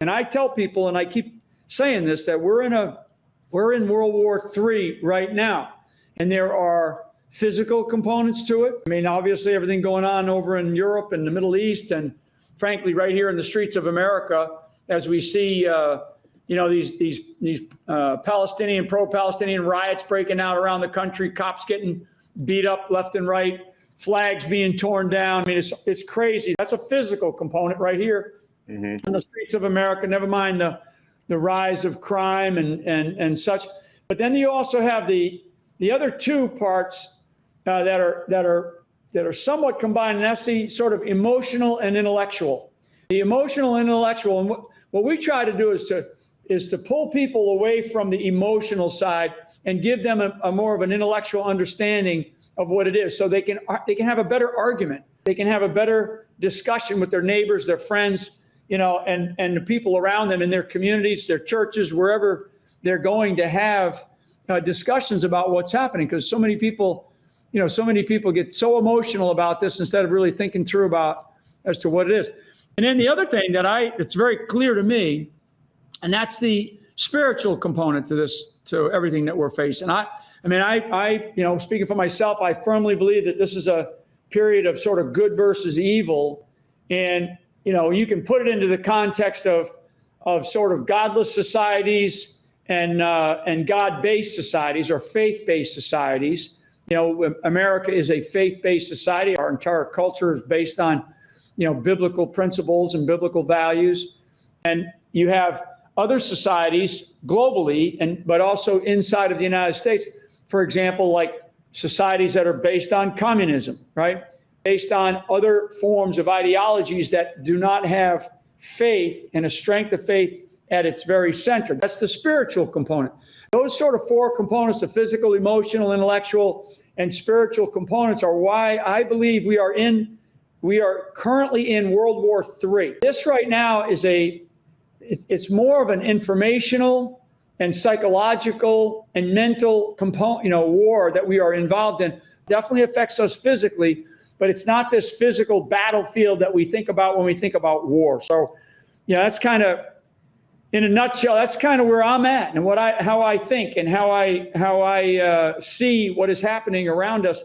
And I tell people, and I keep saying this, that we're in World War III right now. And there are physical components to it. I mean, obviously everything going on over in Europe and the Middle East, and frankly, right here in the streets of America, as we see, these Palestinian, pro-Palestinian riots breaking out around the country, cops getting beat up left and right, flags being torn down. I mean, it's crazy. That's a physical component right here in the streets of America. Never mind the rise of crime and such. But then you also have the other two parts that are somewhat combined, and that's the sort of emotional and intellectual. The emotional and intellectual, and what we try to do is to pull people away from the emotional side and give them a more of an intellectual understanding of what it is, so they can have a better argument. They can have a better discussion with their neighbors, their friends, and the people around them in their communities, their churches, wherever they're going to have discussions about what's happening. Because so many people get so emotional about this instead of really thinking through about as to what it is. And then the other thing it's very clear to me, and that's the spiritual component to everything that we're facing. I speaking for myself, I firmly believe that this is a period of sort of good versus evil. And, you can put it into the context of sort of godless societies and God-based societies or faith-based societies. America is a faith-based society. Our entire culture is based on, biblical principles and biblical values. And you have other societies globally, but also inside of the United States, for example, like societies that are based on communism, right? Based on other forms of ideologies that do not have faith and a strength of faith at its very center. That's the spiritual component. Those sort of four components, the physical, emotional, intellectual, and spiritual components, are why I believe we are currently in World War III. This right now it's more of an informational and psychological and mental component, war that we are involved in. Definitely affects us physically, but it's not this physical battlefield that we think about when we think about war. So, that's kind of, in a nutshell, that's kind of where I'm at and how I think and how I see what is happening around us